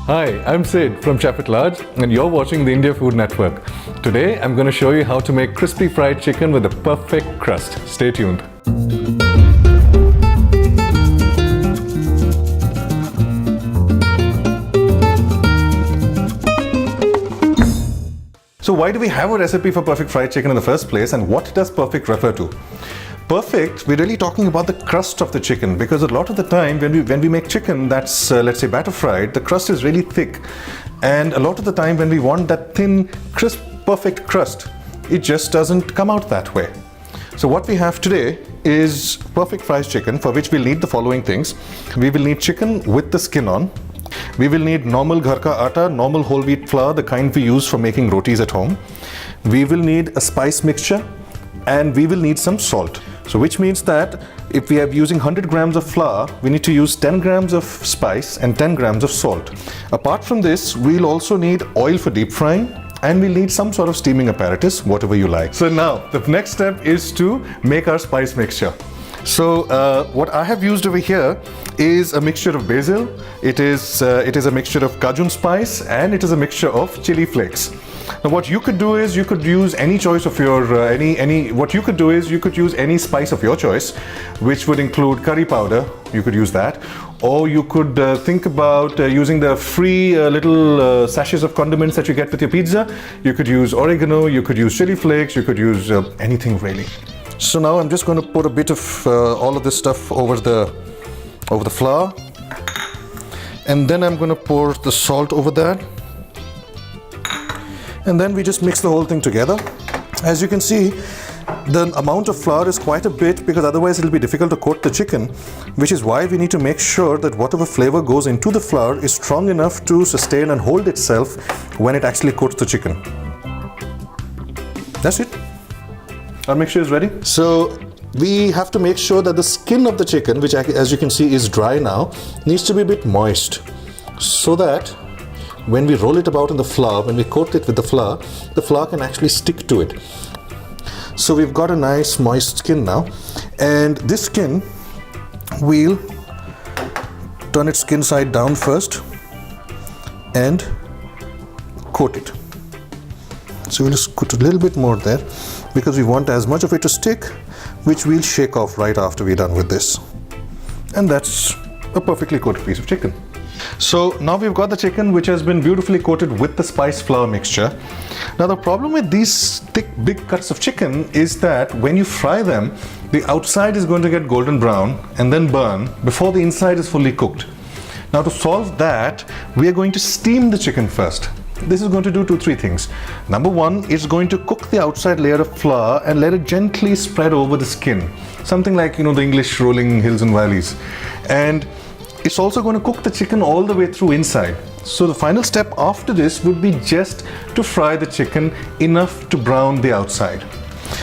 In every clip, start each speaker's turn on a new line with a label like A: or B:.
A: Hi, I'm Sid from Chef at Large and you're watching the India Food Network. Today I'm going to show you how to make crispy fried chicken with the perfect crust. Stay tuned. So why do we have a recipe for perfect fried chicken in the first place, and what does perfect refer to? Perfect, we're really talking about the crust of the chicken, because a lot of the time when we make chicken that's let's say batter fried, the crust is really thick, and a lot of the time when we want that thin, crisp, perfect crust, it just doesn't come out that way. So what we have today is perfect fried chicken, for which we'll need the following things. We will need chicken with the skin on. We will need normal ghar ka atta, normal whole wheat flour, the kind we use for making rotis at home. We will need a spice mixture, and we will need some salt. So which means that if we are using 100 grams of flour, we need to use 10 grams of spice and 10 grams of salt. Apart from this, we'll also need oil for deep frying, and we'll need some sort of steaming apparatus, whatever you like. So now the next step is to make our spice mixture. So what I have used over here is a mixture of basil, it is a mixture of cajun spice, and it is a mixture of chilli flakes. Now what you could do is you could use any choice of your you could use any spice of your choice, which would include curry powder. You could use that, or you could think about using the free little sachets of condiments that you get with your pizza. You could use oregano, you could use chili flakes, you could use anything really. So now I'm just going to put a bit of all of this stuff over the flour, and then I'm going to pour the salt over that, and then we just mix the whole thing together. As you can see, the amount of flour is quite a bit, because otherwise it'll be difficult to coat the chicken, which is why we need to make sure that whatever flavor goes into the flour is strong enough to sustain and hold itself when it actually coats the chicken. That's it. Our mixture is ready. So we have to make sure that the skin of the chicken, which as you can see is dry now, needs to be a bit moist, so that when we roll it about in the flour, when we coat it with the flour can actually stick to it. So we've got a nice moist skin now, and this skin, we'll turn it skin side down first and coat it. So we'll just put a little bit more there, because we want as much of it to stick, which we'll shake off right after we're done with this. And that's a perfectly coated piece of chicken. So now we've got the chicken which has been beautifully coated with the spice flour mixture. Now the problem with these thick big cuts of chicken is that when you fry them, the outside is going to get golden brown and then burn before the inside is fully cooked. Now to solve that, we are going to steam the chicken first. This is going to do 2-3 things. Number one, it's going to cook the outside layer of flour and let it gently spread over the skin. Something like, the English rolling hills and valleys. And it's also going to cook the chicken all the way through inside. So the final step after this would be just to fry the chicken enough to brown the outside.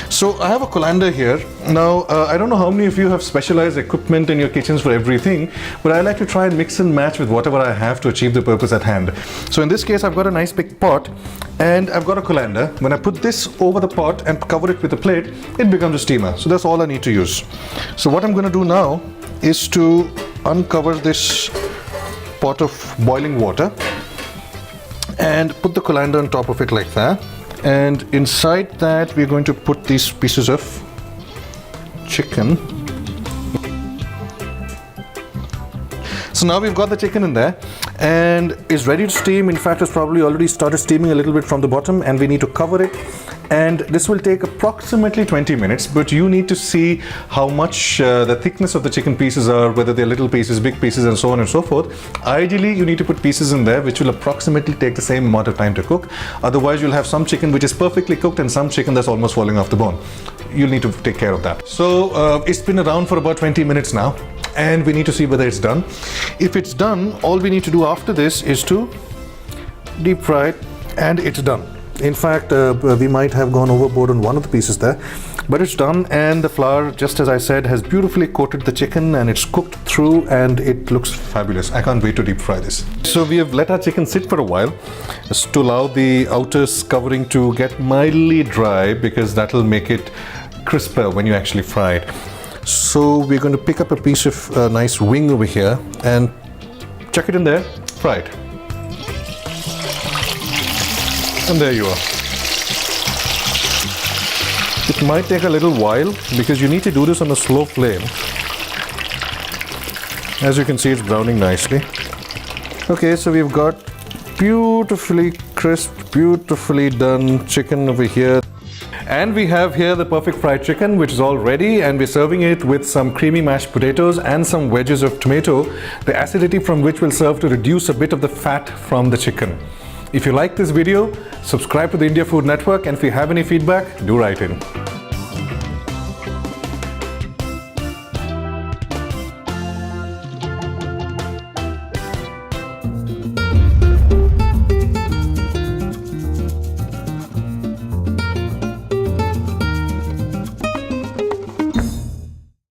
A: So I have a colander here. Now I don't know how many of you have specialized equipment in your kitchens for everything, but I like to try and mix and match with whatever I have to achieve the purpose at hand. So in this case, I've got a nice big pot and I've got a colander. When I put this over the pot and cover it with a plate, it becomes a steamer. So that's all I need to use. So what I'm going to do now is to uncover this pot of boiling water and put the colander on top of it like that. And inside that, we're going to put these pieces of chicken. So now we've got the chicken in there and it's ready to steam. In fact, it's probably already started steaming a little bit from the bottom, and we need to cover it. And this will take approximately 20 minutes, but you need to see how much the thickness of the chicken pieces are, whether they're little pieces, big pieces, and so on and so forth. Ideally, you need to put pieces in there which will approximately take the same amount of time to cook. Otherwise, you'll have some chicken which is perfectly cooked and some chicken that's almost falling off the bone. You'll need to take care of that. So it's been around for about 20 minutes now, and we need to see whether it's done. If it's done, all we need to do after this is to deep fry it, and it's done. In fact, we might have gone overboard on one of the pieces there, but it's done, and the flour, just as I said, has beautifully coated the chicken and it's cooked through and it looks fabulous. I can't wait to deep fry this. So we have let our chicken sit for a while just to allow the outer covering to get mildly dry, because that will make it crisper when you actually fry it. So we're going to pick up a piece of nice wing over here and chuck it in there, fry it. And there you are. It might take a little while because you need to do this on a slow flame. As you can see, it's browning nicely. Okay, so we've got beautifully crisp, beautifully done chicken over here. And we have here the perfect fried chicken, which is all ready, and we're serving it with some creamy mashed potatoes and some wedges of tomato, the acidity from which will serve to reduce a bit of the fat from the chicken. If you like this video, subscribe to the India Food Network, and if you have any feedback, do write in.